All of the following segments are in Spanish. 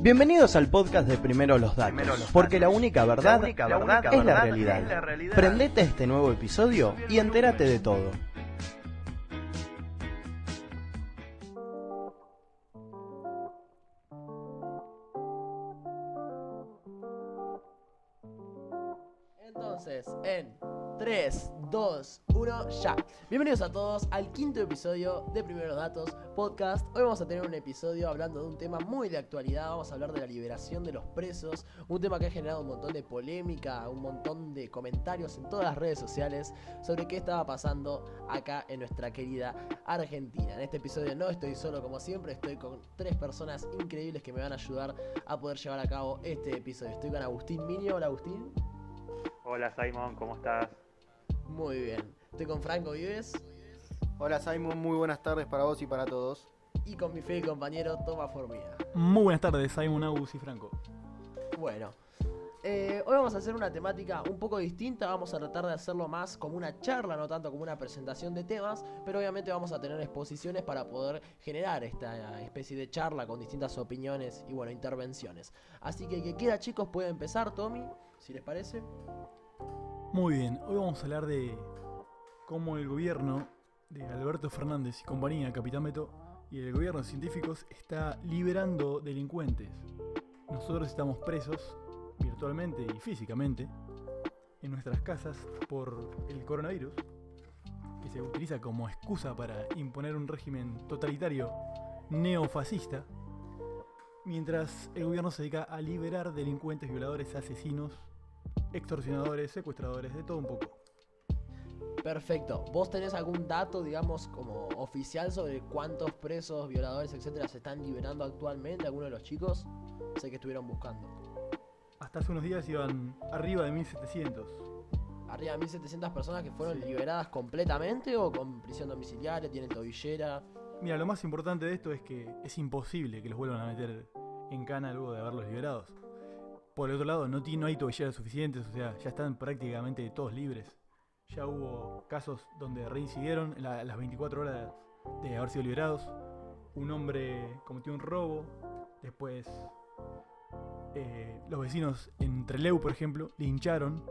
Bienvenidos al podcast de Primero los Datos, porque la única verdad es la realidad. Prendete a este nuevo episodio y entérate de todo. Entonces, en 3, 2, 1, ya. Bienvenidos a todos al quinto episodio de Primeros Datos Podcast. Hoy vamos a tener un episodio hablando de un tema muy de actualidad. Vamos a hablar de la liberación de los presos, un tema que ha generado un montón de polémica, un montón de comentarios en todas las redes sociales sobre qué estaba pasando acá en nuestra querida Argentina. En este episodio no estoy solo como siempre, estoy con tres personas increíbles que me van a ayudar a poder llevar a cabo este episodio. Estoy con Agustín Minio. Hola, Agustín. Hola Simon, ¿cómo estás? Muy bien. Estoy con Franco Vives. Hola Simon, muy buenas tardes para vos y para todos. Y con mi fiel compañero Tomás Formía. Muy buenas tardes, Simon, Agus y Franco. Bueno, hoy vamos a hacer una temática un poco distinta. Vamos a tratar de hacerlo más como una charla, no tanto como una presentación de temas. Pero obviamente vamos a tener exposiciones para poder generar esta especie de charla con distintas opiniones y bueno, intervenciones. Así que el que quiera, chicos, puede empezar. Tommy, si les parece. Muy bien, hoy vamos a hablar de cómo el gobierno de Alberto Fernández y compañía, Capitán Beto, y el gobierno de científicos está liberando delincuentes. Nosotros estamos presos, virtualmente y físicamente, en nuestras casas por el coronavirus, que se utiliza como excusa para imponer un régimen totalitario neofascista, mientras el gobierno se dedica a liberar delincuentes, violadores, asesinos, extorsionadores, secuestradores, de todo un poco. Perfecto. ¿Vos tenés algún dato, digamos, como oficial sobre cuántos presos, violadores, etcétera, se están liberando actualmente? ¿Algunos de los chicos? Sé que estuvieron buscando. Hasta hace unos días iban arriba de 1700. ¿Arriba de 1700 personas que fueron liberadas completamente o con prisión domiciliaria, tienen tobillera? Mira, lo más importante de esto es que es imposible que los vuelvan a meter en cana luego de haberlos liberados. Por el otro lado, no hay tobilleras suficientes, o sea, ya están prácticamente todos libres. Ya hubo casos donde reincidieron las 24 horas de haber sido liberados. Un hombre cometió un robo, después los vecinos en Trelew, por ejemplo, lincharon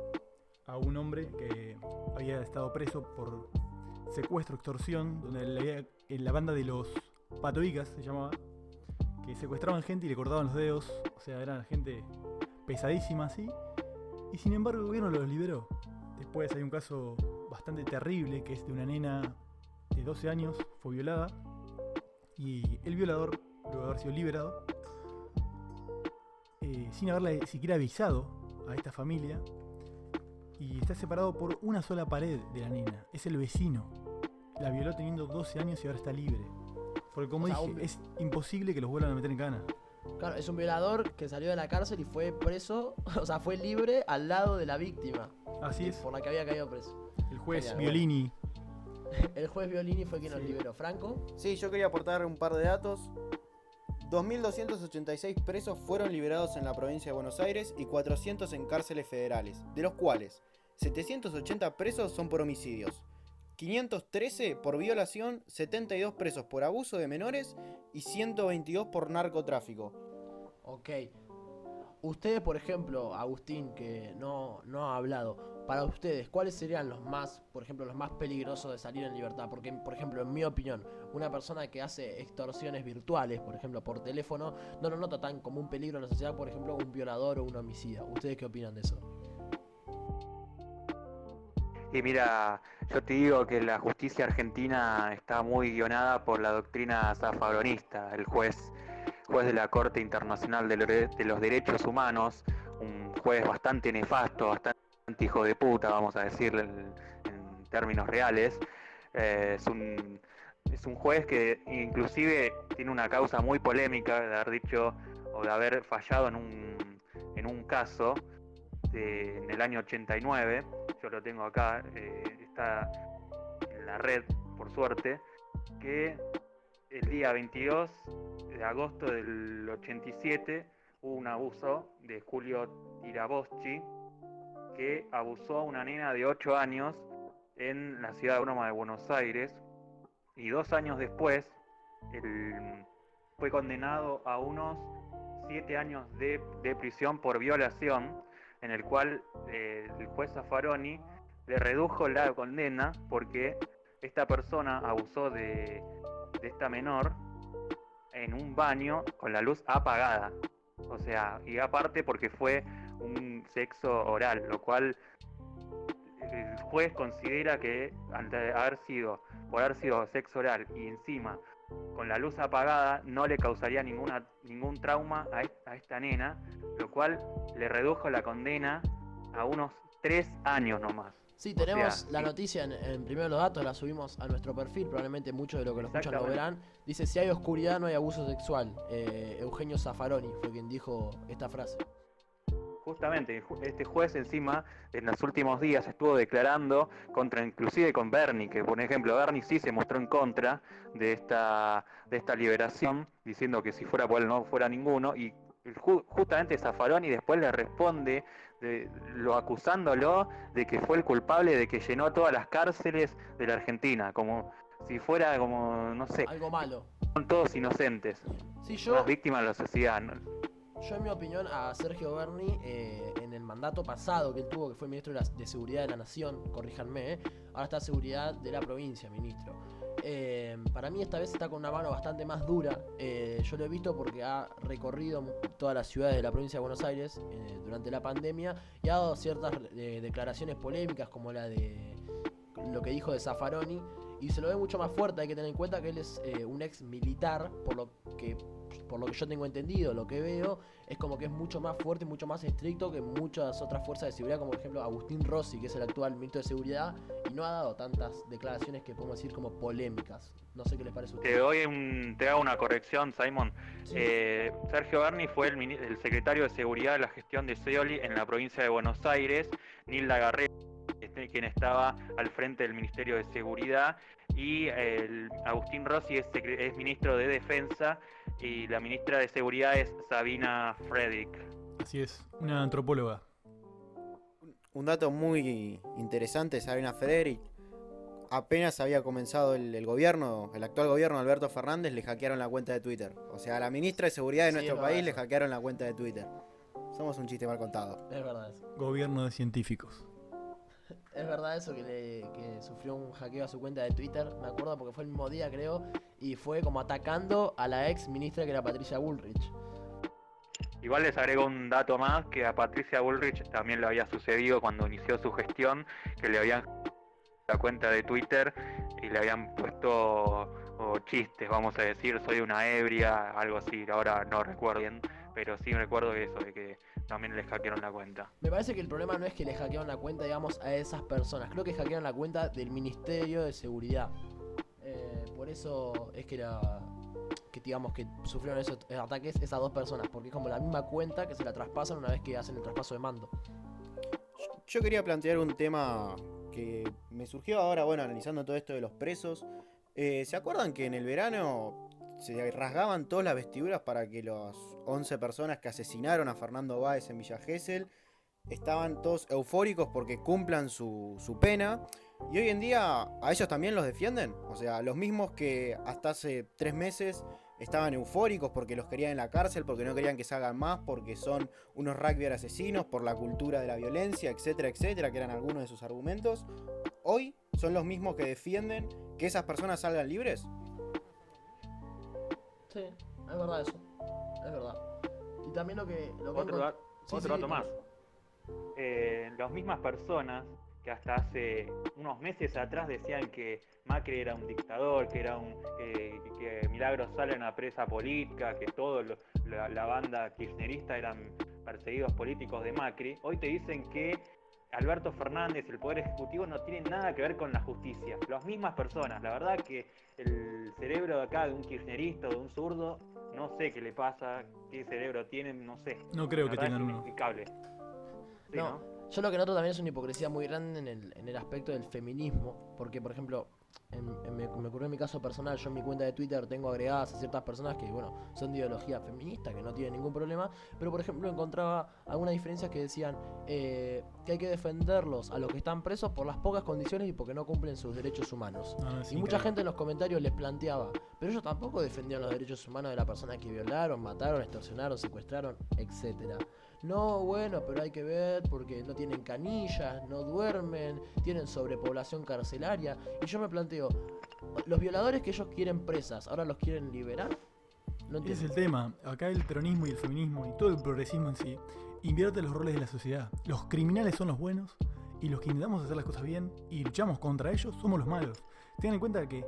a un hombre que había estado preso por secuestro, extorsión, donde la banda de los Patoicas se llamaba, que secuestraban gente y le cortaban los dedos, o sea, eran gente pesadísima, así, y sin embargo el gobierno los liberó. Después hay un caso bastante terrible que es de una nena de 12 años, fue violada, y el violador, luego de haber sido liberado, sin haberle siquiera avisado a esta familia, y está separado por una sola pared de la nena, es el vecino. La violó teniendo 12 años y ahora está libre. Porque como dije, es imposible que los vuelvan a meter en cana. Claro, es un violador que salió de la cárcel y fue preso, o sea, fue libre al lado de la víctima. Así es. Por la que había caído preso. El juez Genial, Violini. El juez Violini fue quien nos liberó. ¿Franco? Sí, yo quería aportar un par de datos. 2.286 presos fueron liberados en la provincia de Buenos Aires y 400 en cárceles federales, de los cuales 780 presos son por homicidios, 513 por violación, 72 presos por abuso de menores y 122 por narcotráfico. Ok. Ustedes, por ejemplo, Agustín, que no ha hablado, para ustedes, ¿cuáles serían los más, por ejemplo, los más peligrosos de salir en libertad? Porque, por ejemplo, en mi opinión, una persona que hace extorsiones virtuales, por ejemplo, por teléfono, no lo nota tan como un peligro en la sociedad, por ejemplo, un violador o un homicida. ¿Ustedes qué opinan de eso? Y mira, yo te digo que la justicia argentina está muy guionada por la doctrina zaffaronista. El juez de la Corte Internacional de los Derechos Humanos, un juez bastante nefasto, bastante hijo de puta, vamos a decirle en términos reales. Es un juez que inclusive tiene una causa muy polémica de haber dicho o de haber fallado en un caso en el año 89. Yo lo tengo acá, está en la red, por suerte, que el día 22 de agosto del 87 hubo un abuso de Julio Tiraboschi, que abusó a una nena de 8 años en la ciudad autónoma de Buenos Aires, y 2 años después fue condenado a unos 7 años de prisión por violación, en el cual el juez Zaffaroni le redujo la condena porque esta persona abusó de esta menor en un baño con la luz apagada. O sea, y aparte porque fue un sexo oral, lo cual el juez considera que por haber sido sexo oral y encima con la luz apagada no le causaría ningún trauma a esta nena, lo cual le redujo la condena a unos 3 años nomás. Sí, tenemos la noticia en Primero los Datos, la subimos a nuestro perfil, probablemente muchos de los que lo escuchan lo verán. Dice, si hay oscuridad no hay abuso sexual. Eugenio Zaffaroni fue quien dijo esta frase. Justamente, este juez encima en los últimos días estuvo declarando inclusive con Bernie, que por ejemplo Bernie sí se mostró en contra de esta liberación, diciendo que si fuera por él no fuera ninguno, y justamente Zaffaroni después le responde acusándolo de que fue el culpable de que llenó todas las cárceles de la Argentina, como si fuera como, no sé, algo malo. Son todos inocentes, sí, unas víctimas de la sociedad, ¿no? Yo, en mi opinión, a Sergio Berni, en el mandato pasado que él tuvo, que fue ministro de Seguridad de la Nación, corríjanme, ahora está Seguridad de la provincia, ministro. Para mí esta vez está con una mano bastante más dura. Yo lo he visto porque ha recorrido todas las ciudades de la provincia de Buenos Aires durante la pandemia y ha dado ciertas declaraciones polémicas, como la de lo que dijo de Zaffaroni, y se lo ve mucho más fuerte. Hay que tener en cuenta que él es un ex militar, por lo que yo tengo entendido, lo que veo, es como que es mucho más fuerte y mucho más estricto que muchas otras fuerzas de seguridad, como por ejemplo Agustín Rossi, que es el actual ministro de Seguridad, y no ha dado tantas declaraciones que podemos decir como polémicas. No sé qué les parece a ustedes. Te hago una corrección, Simon. Sí. Sergio Berni fue el secretario de Seguridad de la gestión de Scioli en la provincia de Buenos Aires. Nilda Garré, quien estaba al frente del Ministerio de Seguridad, y Agustín Rossi es ministro de Defensa, y la ministra de Seguridad es Sabina Fredrik. Así es, una antropóloga. Un dato muy interesante, Sabina Fredrik. Apenas había comenzado el gobierno, el actual gobierno de Alberto Fernández, le hackearon la cuenta de Twitter. O sea, a la ministra de Seguridad de nuestro país le hackearon la cuenta de Twitter. Somos un chiste mal contado. Es verdad eso. Gobierno de científicos. Es verdad eso, que sufrió un hackeo a su cuenta de Twitter, me acuerdo porque fue el mismo día, creo, y fue como atacando a la ex ministra que era Patricia Bullrich. Igual les agrego un dato más, que a Patricia Bullrich también le había sucedido cuando inició su gestión, que le habían la cuenta de Twitter y le habían puesto chistes, vamos a decir, soy una ebria, algo así, ahora no recuerdo bien, pero sí recuerdo eso, de que también les hackearon la cuenta. Me parece que el problema no es que le hackearon la cuenta, digamos, a esas personas, creo que hackearon la cuenta del Ministerio de Seguridad. Por eso es que digamos que sufrieron esos ataques esas dos personas, porque es como la misma cuenta que se la traspasan una vez que hacen el traspaso de mando. Yo quería plantear un tema que me surgió ahora, bueno, analizando todo esto de los presos. ¿Se acuerdan que en el verano se rasgaban todas las vestiduras para que las 11 personas que asesinaron a Fernando Báez en Villa Gesell estaban todos eufóricos porque cumplan su pena? Y hoy en día a ellos también los defienden. O sea, los mismos que hasta hace 3 meses estaban eufóricos porque los querían en la cárcel, porque no querían que se hagan más, porque son unos rugby asesinos, por la cultura de la violencia, etcétera, etcétera, que eran algunos de sus argumentos. Hoy son los mismos que defienden que esas personas salgan libres. Sí, es verdad eso. Es verdad. Y también Otro dato más. Las mismas personas que hasta hace unos meses atrás decían que Macri era un dictador, que Milagros Sala era una presa política, que la banda kirchnerista eran perseguidos políticos de Macri, hoy te dicen que Alberto Fernández, el Poder Ejecutivo, no tiene nada que ver con la justicia. Las mismas personas. La verdad que el cerebro de acá, de un kirchnerista o de un zurdo, no sé qué le pasa, qué cerebro tienen, no sé. No creo que tengan uno. Inexplicable. Sí, no, yo lo que noto también es una hipocresía muy grande en el aspecto del feminismo, porque por ejemplo, me ocurrió en mi caso personal. Yo en mi cuenta de Twitter tengo agregadas a ciertas personas que, bueno, son de ideología feminista, que no tienen ningún problema. Pero, por ejemplo, encontraba algunas diferencias que decían que hay que defenderlos a los que están presos por las pocas condiciones y porque no cumplen sus derechos humanos. Y mucha gente en los comentarios les planteaba, pero ellos tampoco defendían los derechos humanos de la persona que violaron, mataron, extorsionaron, secuestraron, etcétera. No, bueno, pero hay que ver porque no tienen canillas, no duermen, tienen sobrepoblación carcelaria. Y yo me planteo, los violadores que ellos quieren presas, ¿ahora los quieren liberar? No Ese es entiendo. el tema. Acá el peronismo y el feminismo y todo el progresismo en sí invierte los roles de la sociedad. Los criminales son los buenos y los que intentamos hacer las cosas bien y luchamos contra ellos somos los malos. Tengan en cuenta que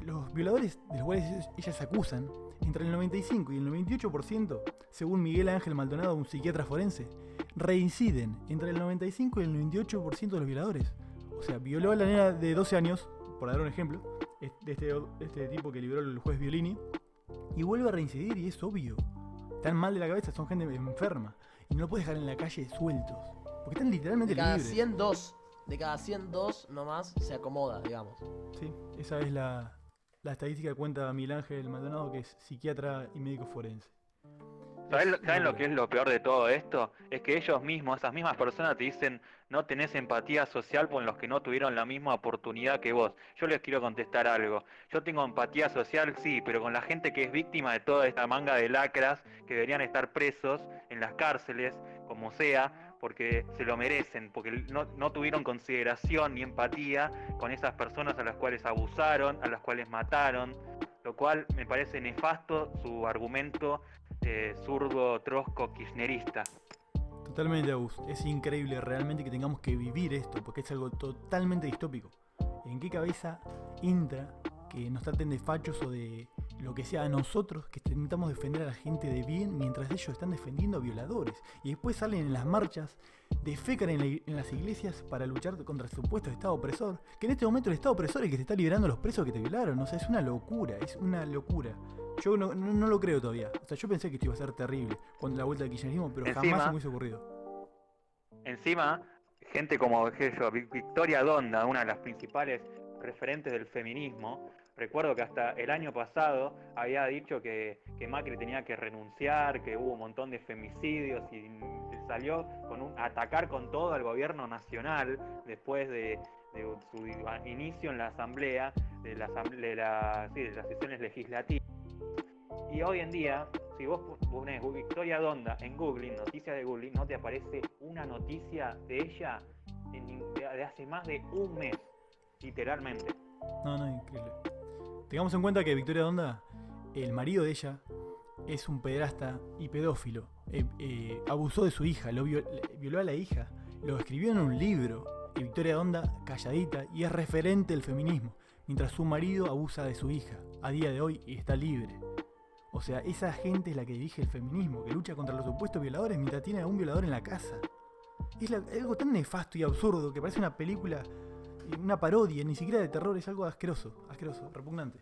los violadores de los cuales ellas se acusan, entre el 95 y el 98%, según Miguel Ángel Maldonado, un psiquiatra forense, reinciden entre el 95 y el 98% de los violadores. O sea, violó a la nena de 12 años, por dar un ejemplo, de este tipo que liberó el juez Violini, y vuelve a reincidir y es obvio. Están mal de la cabeza, son gente enferma. Y no lo puedes dejar en la calle sueltos. Porque están literalmente De cada libres. 102, de cada 102 nomás se acomoda, digamos. Sí, esa es la estadística que cuenta Miguel Ángel Maldonado, que es psiquiatra y médico forense. ¿Saben lo que es lo peor de todo esto? Es que ellos mismos, esas mismas personas te dicen no tenés empatía social con los que no tuvieron la misma oportunidad que vos. Yo les quiero contestar algo. Yo tengo empatía social, sí, pero con la gente que es víctima de toda esta manga de lacras que deberían estar presos en las cárceles, como sea, porque se lo merecen, porque no tuvieron consideración ni empatía con esas personas a las cuales abusaron, a las cuales mataron, lo cual me parece nefasto su argumento zurdo, trosco, kirchnerista. Totalmente, Agus. Es increíble realmente que tengamos que vivir esto, porque es algo totalmente distópico. ¿En qué cabeza entra que nos traten de fachos o de lo que sea a nosotros que intentamos defender a la gente de bien mientras ellos están defendiendo a violadores? Y después salen en las marchas, defecan en las iglesias para luchar contra el supuesto Estado opresor, que en este momento el Estado opresor es el que te está liberando a los presos que te violaron. O sea, es una locura, es una locura. Yo no lo creo todavía. O sea, yo pensé que esto iba a ser terrible cuando la vuelta del kirchnerismo, pero jamás se me hubiese ocurrido. Encima, gente como Victoria Donda, una de las principales referentes del feminismo, recuerdo que hasta el año pasado había dicho que Macri tenía que renunciar, que hubo un montón de femicidios y salió con atacar con todo al gobierno nacional después de su inicio en la asamblea, de las sesiones legislativas. Y hoy en día, si vos pones Victoria Donda en Google, noticias de Google, no te aparece una noticia de ella de hace más de un mes, literalmente. No, increíble. Tengamos en cuenta que Victoria Donda, el marido de ella, es un pederasta y pedófilo. Abusó de su hija, violó a la hija, lo escribió en un libro. Y Victoria Donda, calladita, y es referente del feminismo, mientras su marido abusa de su hija, a día de hoy, y está libre. O sea, esa gente es la que dirige el feminismo, que lucha contra los supuestos violadores mientras tiene a un violador en la casa. Es algo tan nefasto y absurdo que parece una película, una parodia, ni siquiera de terror, es algo asqueroso, repugnante.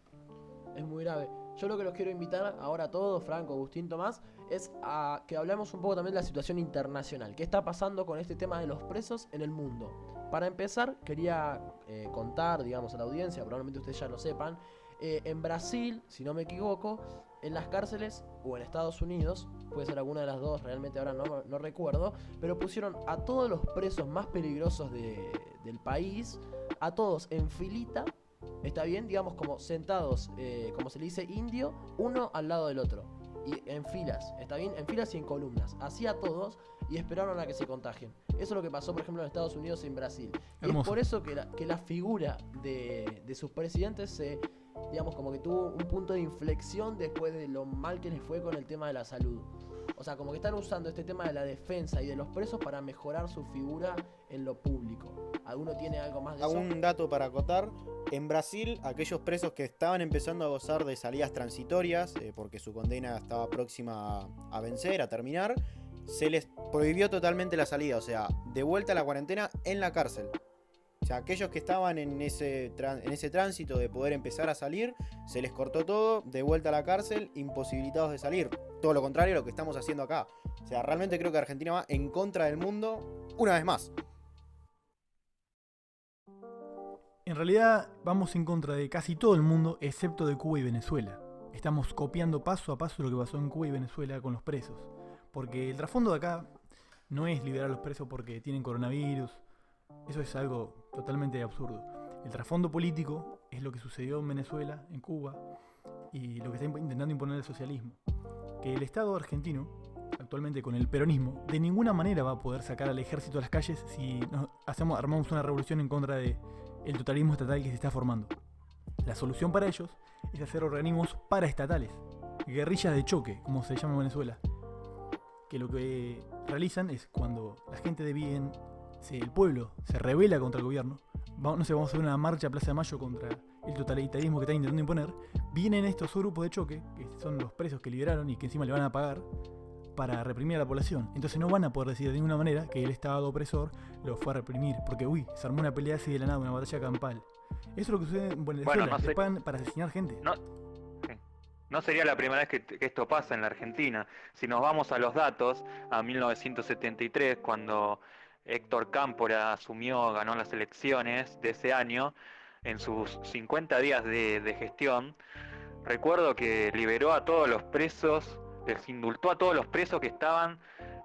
Es muy grave. Yo lo que los quiero invitar ahora a todos, Franco, Agustín, Tomás, es a que hablemos un poco también de la situación internacional. ¿Qué está pasando con este tema de los presos en el mundo? Para empezar, quería contar, digamos, a la audiencia, probablemente ustedes ya lo sepan, en Brasil, si no me equivoco, en las cárceles, o en Estados Unidos, puede ser alguna de las dos, realmente ahora no recuerdo, pero pusieron a todos los presos más peligrosos del país, a todos en filita, está bien, digamos como sentados, como se le dice indio, uno al lado del otro, y en filas, está bien, en filas y en columnas, así a todos, y esperaron a que se contagien. Eso es lo que pasó, por ejemplo, en Estados Unidos y en Brasil. Y es por eso que la figura de sus presidentes se, digamos, como que tuvo un punto de inflexión después de lo mal que les fue con el tema de la salud. O sea, como que están usando este tema de la defensa y de los presos para mejorar su figura en lo público. ¿Alguno tiene algo más de eso? Un dato para acotar. En Brasil, aquellos presos que estaban empezando a gozar de salidas transitorias, porque su condena estaba próxima a vencer, a terminar, se les prohibió totalmente la salida. O sea, de vuelta a la cuarentena en la cárcel. O sea, aquellos que estaban en ese tránsito de poder empezar a salir, se les cortó todo, de vuelta a la cárcel, imposibilitados de salir. Todo lo contrario a lo que estamos haciendo acá. O sea, realmente creo que Argentina va en contra del mundo una vez más. En realidad vamos en contra de casi todo el mundo excepto de Cuba y Venezuela. Estamos copiando paso a paso lo que pasó en Cuba y Venezuela con los presos. Porque el trasfondo de acá no es liberar a los presos porque tienen coronavirus. Eso es algo totalmente absurdo. El trasfondo político es lo que sucedió en Venezuela, en Cuba, y lo que está intentando imponer el socialismo. Que el Estado argentino, actualmente con el peronismo, de ninguna manera va a poder sacar al ejército a las calles si armamos una revolución en contra del totalitarismo estatal que se está formando. La solución para ellos es hacer organismos paraestatales, guerrillas de choque, como se llama en Venezuela, que lo que realizan es cuando la gente de bien, el pueblo se rebela contra el gobierno, vamos a hacer una marcha a Plaza de Mayo contra el totalitarismo que está intentando imponer, vienen estos grupos de choque, que son los presos que liberaron y que encima le van a pagar, para reprimir a la población. Entonces no van a poder decir de ninguna manera que el Estado opresor los fue a reprimir, porque se armó una pelea así de la nada, una batalla campal. Eso es lo que sucede en Venezuela, no sé, les pagan para asesinar gente. No sería la primera vez que esto pasa en la Argentina. Si nos vamos a los datos, a 1973, cuando Héctor Cámpora ganó las elecciones de ese año, en sus 50 días de gestión, recuerdo que liberó a todos los presos, les indultó a todos los presos que estaban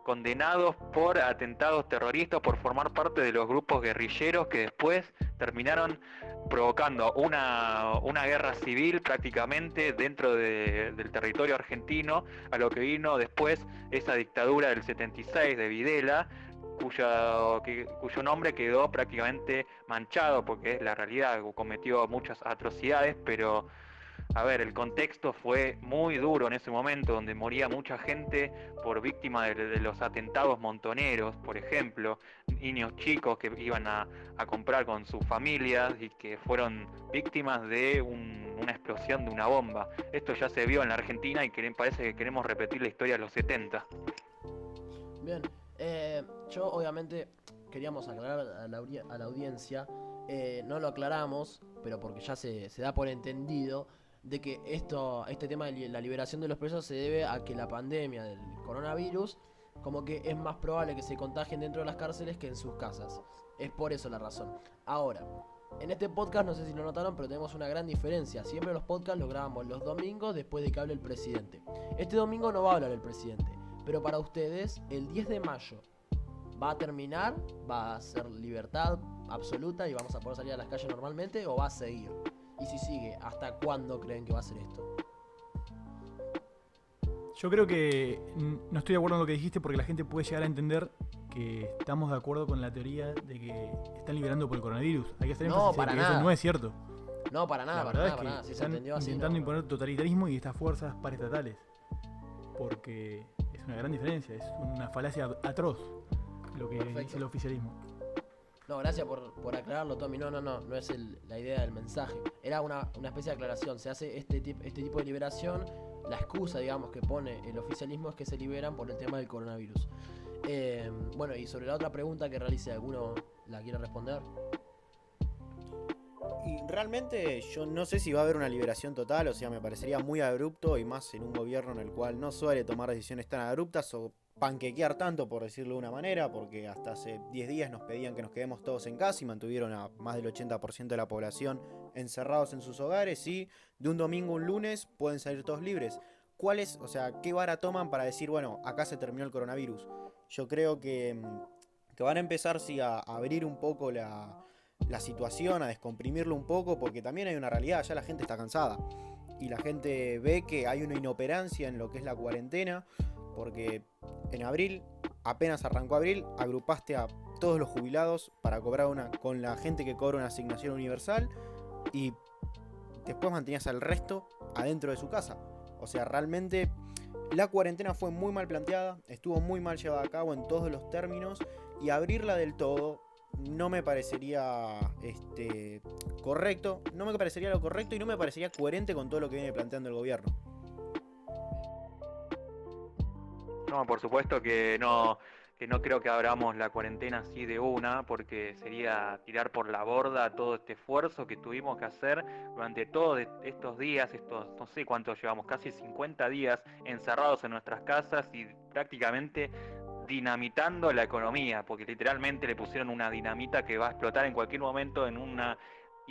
condenados por atentados terroristas, por formar parte de los grupos guerrilleros que después terminaron provocando una guerra civil prácticamente dentro del territorio argentino, a lo que vino después esa dictadura del 76 de Videla, cuyo nombre quedó prácticamente manchado, porque es la realidad, cometió muchas atrocidades, pero a ver, el contexto fue muy duro en ese momento, donde moría mucha gente por víctima de los atentados montoneros, por ejemplo, niños chicos que iban a comprar con sus familias y que fueron víctimas de una explosión de una bomba. Esto ya se vio en la Argentina y parece que queremos repetir la historia de los 70. Bien, yo obviamente queríamos aclarar a la audiencia, no lo aclaramos, pero porque ya se da por entendido de que este tema de la liberación de los presos se debe a que la pandemia del coronavirus, como que es más probable que se contagien dentro de las cárceles que en sus casas. Es por eso la razón. Ahora, en este podcast, no sé si lo notaron, pero tenemos una gran diferencia. Siempre los podcasts los grabamos los domingos después de que hable el presidente. Este domingo no va a hablar el presidente, pero para ustedes, el 10 de mayo va a terminar, va a ser libertad absoluta y vamos a poder salir a las calles normalmente, o va a seguir. Y si sigue, ¿hasta cuándo creen que va a ser esto? Yo creo que no estoy de acuerdo en lo que dijiste, porque la gente puede llegar a entender que estamos de acuerdo con la teoría de que están liberando por el coronavirus. Hay que hacer énfasis en que eso no es cierto. No, para nada, La para verdad nada. es que Si se entendió así, intentando no. imponer totalitarismo y estas fuerzas paraestatales. Porque es una gran diferencia, es una falacia atroz lo que Perfecto. dice el oficialismo. No, gracias por aclararlo, Tommy. No es la idea del mensaje. Era una especie de aclaración. Se hace este tipo de liberación. La excusa, digamos, que pone el oficialismo es que se liberan por el tema del coronavirus. Bueno, y sobre la otra pregunta que realice, ¿alguno la quiere responder? Y realmente yo no sé si va a haber una liberación total, o sea, me parecería muy abrupto, y más en un gobierno en el cual no suele tomar decisiones tan abruptas o panquequear tanto, por decirlo de una manera, porque hasta hace 10 días nos pedían que nos quedemos todos en casa y mantuvieron a más del 80% de la población encerrados en sus hogares, y de un domingo a un lunes pueden salir todos libres. ¿Qué vara toman para decir, bueno, acá se terminó el coronavirus? Yo creo que van a empezar a abrir un poco la situación, a descomprimirlo un poco, porque también hay una realidad, ya la gente está cansada y la gente ve que hay una inoperancia en lo que es la cuarentena, porque en abril, apenas arrancó abril, agrupaste a todos los jubilados para cobrar con la gente que cobra una asignación universal, y después mantenías al resto adentro de su casa. O sea, realmente la cuarentena fue muy mal planteada, estuvo muy mal llevada a cabo en todos los términos, y abrirla del todo no me parecería correcto, no me parecería lo correcto y no me parecería coherente con todo lo que viene planteando el gobierno. No, por supuesto que no creo que abramos la cuarentena así de una, porque sería tirar por la borda todo este esfuerzo que tuvimos que hacer durante todos estos días, no sé cuántos llevamos, casi 50 días encerrados en nuestras casas y prácticamente dinamitando la economía, porque literalmente le pusieron una dinamita que va a explotar en cualquier momento en una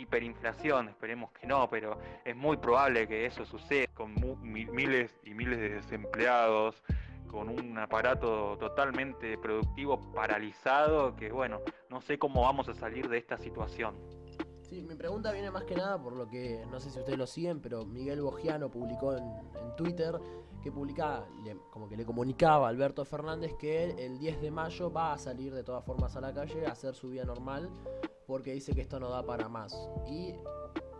hiperinflación, esperemos que no, pero es muy probable que eso suceda, con miles y miles de desempleados, con un aparato totalmente productivo paralizado, que bueno, no sé cómo vamos a salir de esta situación. Sí, mi pregunta viene más que nada por lo que, no sé si ustedes lo siguen, pero Miguel Bogiano publicó en Twitter que publicaba, como que le comunicaba a Alberto Fernández que él, el 10 de mayo va a salir de todas formas a la calle a hacer su vida normal porque dice que esto no da para más. Y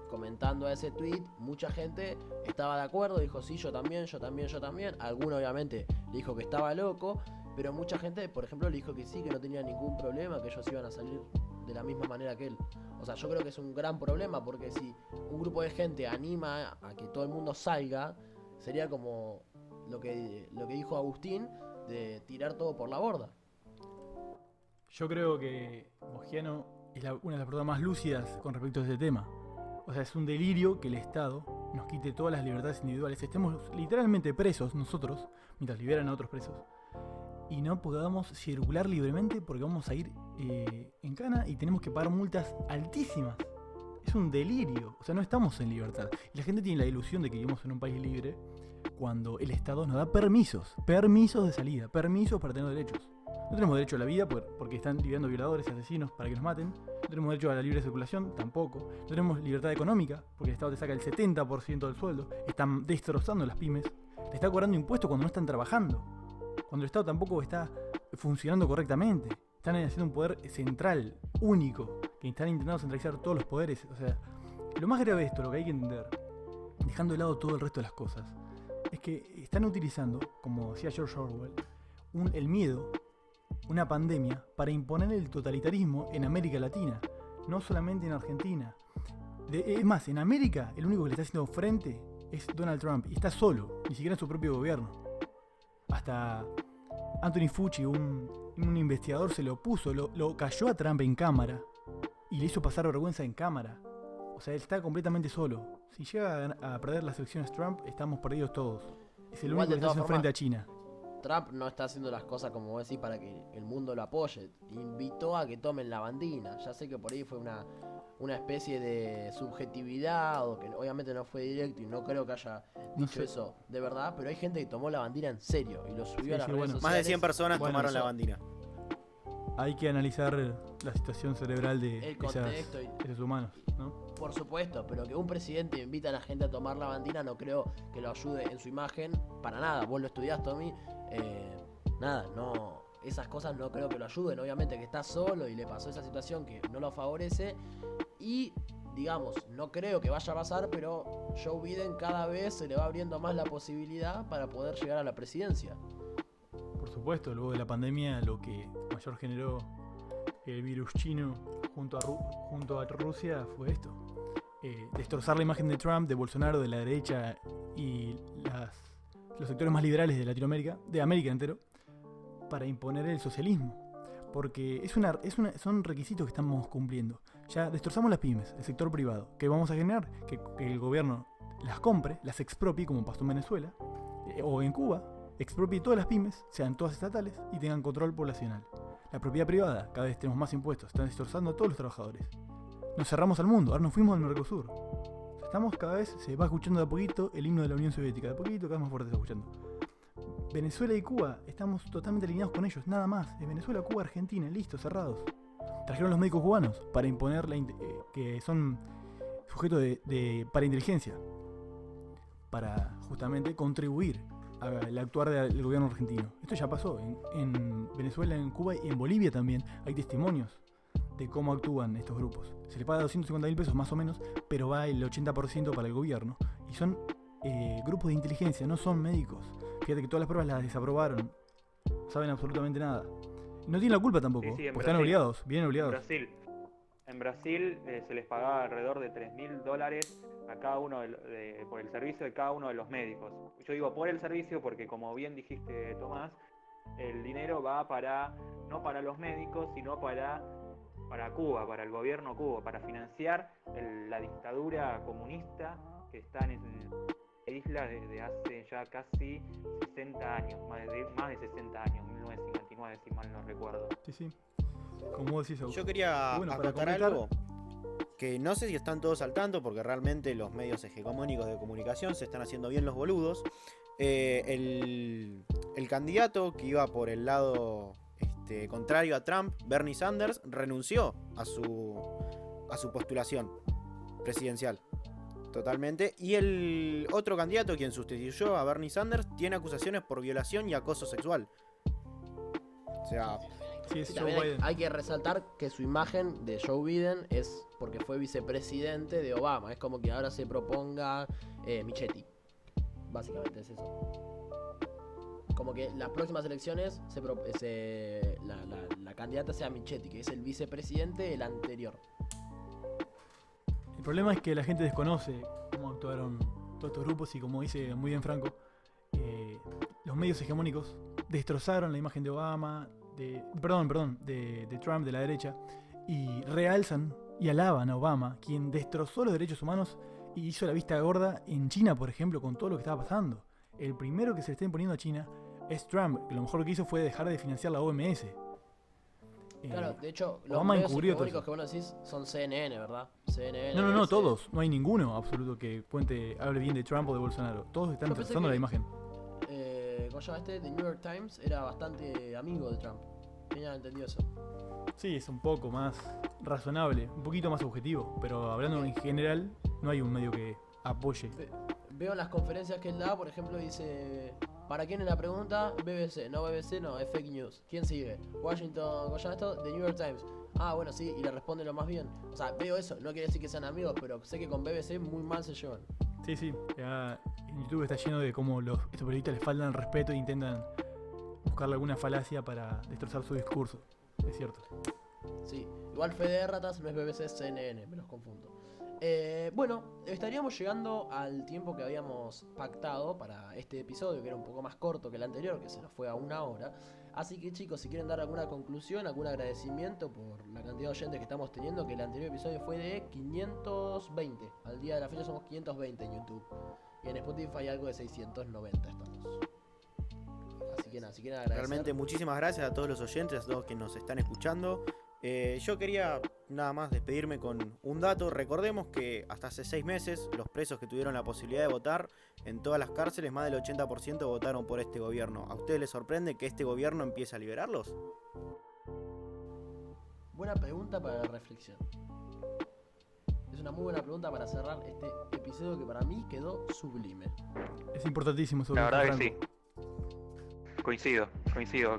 comentando a ese tweet, mucha gente estaba de acuerdo, dijo sí, yo también. Alguno obviamente le dijo que estaba loco, pero mucha gente, por ejemplo, le dijo que sí, que no tenía ningún problema, que ellos iban a salir de la misma manera que él. O sea, yo creo que es un gran problema porque si un grupo de gente anima a que todo el mundo salga, sería como lo que dijo Agustín, de tirar todo por la borda. Yo creo que Mogiano es una de las personas más lúcidas con respecto a este tema. O sea, es un delirio que el Estado nos quite todas las libertades individuales. Estemos literalmente presos nosotros, mientras liberan a otros presos, y no podamos circular libremente porque vamos a ir en cana y tenemos que pagar multas altísimas. Es un delirio. O sea, no estamos en libertad. Y la gente tiene la ilusión de que vivimos en un país libre cuando el Estado nos da permisos de salida, permisos para tener derechos. No tenemos derecho a la vida porque están liberando violadores y asesinos para que nos maten. No tenemos derecho a la libre circulación, tampoco. No tenemos libertad económica porque el Estado te saca el 70% del sueldo. Están destrozando las pymes. Te está cobrando impuestos cuando no están trabajando. Cuando el Estado tampoco está funcionando correctamente. Están haciendo un poder central, único, que están intentando centralizar todos los poderes. O sea, lo más grave de esto, lo que hay que entender, dejando de lado todo el resto de las cosas, es que están utilizando, como decía George Orwell, el miedo, una pandemia, para imponer el totalitarismo en América Latina, no solamente en Argentina. Es más, en América el único que le está haciendo frente es Donald Trump, y está solo, ni siquiera en su propio gobierno. Hasta Anthony Fauci, un investigador, se lo opuso, lo cayó a Trump en cámara y le hizo pasar vergüenza en cámara. O sea, él está completamente solo. Si llega a perder las elecciones Trump, estamos perdidos todos. Es el único que está haciendo frente a China. Trump no está haciendo las cosas como vos decís para que el mundo lo apoye. Invitó a que tomen la bandina. Ya sé que por ahí fue una especie de subjetividad, o que obviamente no fue directo y no creo que haya dicho eso de verdad, pero hay gente que tomó la bandina en serio y lo subió a las redes sociales. Más de 100 personas tomaron la bandina. Hay que analizar la situación cerebral de esos humanos, ¿no? Por supuesto, pero que un presidente invita a la gente a tomar la bandina no creo que lo ayude en su imagen para nada. Vos lo estudiás, Tommy. Esas cosas no creo que lo ayuden. Obviamente que está solo y le pasó esa situación que no lo favorece. Y, digamos, no creo que vaya a pasar, pero Joe Biden cada vez se le va abriendo más la posibilidad para poder llegar a la presidencia. Por supuesto, luego de la pandemia lo que mayor generó el virus chino junto a Rusia fue esto. Destrozar la imagen de Trump, de Bolsonaro, de la derecha y los sectores más liberales de Latinoamérica, de América entero, para imponer el socialismo. Porque son requisitos que estamos cumpliendo. Ya destrozamos las pymes, el sector privado. ¿Qué vamos a generar? Que el gobierno las compre, las expropie, como pasó en Venezuela o en Cuba. Expropie todas las pymes, sean todas estatales y tengan control poblacional. La propiedad privada, cada vez tenemos más impuestos, están destrozando a todos los trabajadores. Nos cerramos al mundo, ahora nos fuimos al Mercosur. Estamos cada vez, se va escuchando de a poquito el himno de la Unión Soviética, de a poquito cada vez más fuerte se está escuchando. Venezuela y Cuba, estamos totalmente alineados con ellos, nada más. En Venezuela, Cuba, Argentina, listo, cerrados. Trajeron los médicos cubanos para imponer que son sujetos de parainteligencia, para justamente contribuir al actuar del gobierno argentino. Esto ya pasó en Venezuela, en Cuba y en Bolivia también. Hay testimonios de cómo actúan estos grupos. Se les paga 250.000 pesos más o menos, pero va el 80% para el gobierno. Y son grupos de inteligencia, no son médicos. Fíjate que todas las pruebas las desaprobaron. No saben absolutamente nada. No tienen la culpa tampoco, porque están obligados, vienen obligados. En Brasil se les pagaba alrededor de $3.000 a cada uno por el servicio de cada uno de los médicos. Yo digo por el servicio porque, como bien dijiste, Tomás, el dinero va no para los médicos, sino para Cuba, para el gobierno Cuba, para financiar la dictadura comunista que está en la isla desde hace ya casi 60 años, más de 60 años, 1959 si mal no recuerdo. Sí. Como vos decís, yo quería bueno, acotar algo que no sé si están todos al tanto, porque realmente los medios hegemónicos de comunicación se están haciendo bien los boludos. El candidato que iba por el lado contrario a Trump, Bernie Sanders, renunció a su postulación presidencial. Totalmente. Y el otro candidato, quien sustituyó a Bernie Sanders, tiene acusaciones por violación y acoso sexual. O sea, Sí, es Sí, Joe también Biden. hay que resaltar que su imagen de Joe Biden es porque fue vicepresidente de Obama. Es como que ahora se proponga Michetti. Básicamente es eso. Como que las próximas elecciones la candidata sea Michetti, que es el vicepresidente del anterior. El problema es que la gente desconoce cómo actuaron todos estos grupos y como dice muy bien Franco, los medios hegemónicos destrozaron la imagen de Obama, de Trump, de la derecha, y realzan y alaban a Obama, quien destrozó los derechos humanos y hizo la vista gorda en China, por ejemplo, con todo lo que estaba pasando. El primero que se le está imponiendo a China es Trump, que lo mejor que hizo fue dejar de financiar la OMS. Claro, de hecho, los Obama medios encubrió todo hegemónicos que vos decís son CNN, ¿verdad? CNN. No, BBC. todos. No hay ninguno absoluto que hable bien de Trump o de Bolsonaro. Todos están Yo pensé trazando que- la imagen. ¿Cómo se llama este? The New York Times era bastante amigo de Trump. Tenía entendido eso. Sí, es un poco más razonable, un poquito más objetivo, pero hablando en general, no hay un medio que apoye. Veo en las conferencias que él da, por ejemplo, dice: ¿para quién es la pregunta? BBC. No, BBC no, es fake news. ¿Quién sigue? Washington, ¿cómo se llama esto? The New York Times. Ah, bueno, sí, y le responde lo más bien. O sea, veo eso, no quiere decir que sean amigos, pero sé que con BBC muy mal se llevan. Sí, ya en YouTube está lleno de cómo estos periodistas les faltan el respeto e intentan buscarle alguna falacia para destrozar su discurso. Es cierto. Sí, igual Fede de Ratas no es BBC, es CNN, me los confundo. Bueno, estaríamos llegando al tiempo que habíamos pactado para este episodio, que era un poco más corto que el anterior, que se nos fue a 1 hora. Así que chicos, si quieren dar alguna conclusión, algún agradecimiento por la cantidad de oyentes que estamos teniendo, que el anterior episodio fue de 520. Al día de la fecha somos 520 en YouTube. Y en Spotify algo de 690 estamos. Así que nada, si quieren agradecer. realmente muchísimas gracias a todos los oyentes, a todos que nos están escuchando. Yo quería nada más despedirme con un dato. Recordemos que hasta hace 6 meses los presos que tuvieron la posibilidad de votar en todas las cárceles, más del 80% votaron por este gobierno. ¿A ustedes les sorprende que este gobierno empiece a liberarlos? Buena pregunta para la reflexión. Es una muy buena pregunta para cerrar este episodio que para mí quedó sublime. Es importantísimo sobre La verdad que Franco. sí. Coincido.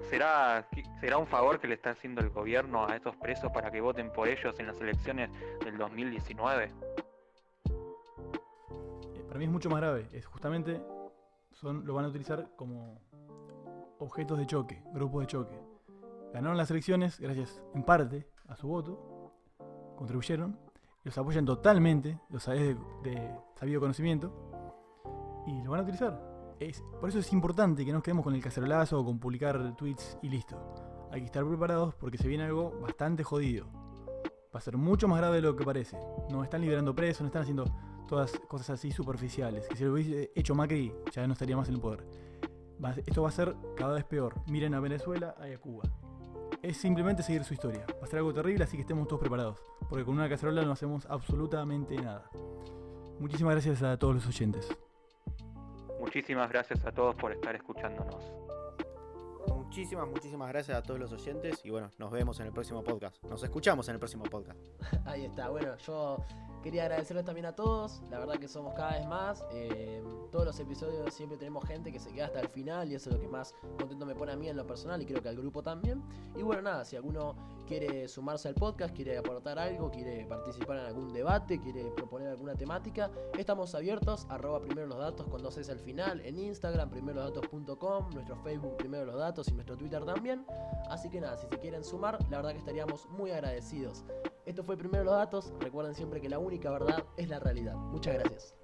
¿Será un favor que le está haciendo el gobierno a estos presos para que voten por ellos en las elecciones del 2019? Para mí es mucho más grave. Es justamente lo van a utilizar como objetos de choque, grupos de choque. Ganaron las elecciones gracias en parte a su voto, contribuyeron, los apoyan totalmente, los sabés de sabido conocimiento y lo van a utilizar. Por eso es importante que no nos quedemos con el cacerolazo o con publicar tweets y listo. Hay que estar preparados porque se viene algo bastante jodido. Va a ser mucho más grave de lo que parece. No están liberando presos, no están haciendo todas cosas así superficiales. Que si lo hubiese hecho Macri, ya no estaría más en el poder. Esto va a ser cada vez peor. Miren a Venezuela y a Cuba. Es simplemente seguir su historia. Va a ser algo terrible, así que estemos todos preparados. Porque con una cacerola no hacemos absolutamente nada. Muchísimas gracias a todos los oyentes. Muchísimas gracias a todos por estar escuchándonos. Muchísimas gracias a todos los oyentes y bueno, nos vemos en el próximo podcast. Nos escuchamos en el próximo podcast. Ahí está, bueno, yo quería agradecerles también a todos, la verdad que somos cada vez más, todos los episodios siempre tenemos gente que se queda hasta el final y eso es lo que más contento me pone a mí en lo personal y creo que al grupo también. Y bueno, nada, si alguno quiere sumarse al podcast, quiere aportar algo, quiere participar en algún debate, quiere proponer alguna temática, estamos abiertos, @primero los datos con 2 S al final, en Instagram, primerolosdatos.com, nuestro Facebook Primero los Datos y nuestro Twitter también. Así que nada, si se quieren sumar, la verdad que estaríamos muy agradecidos. Esto fue Primero los Datos, recuerden siempre que la única verdad es la realidad. Muchas gracias.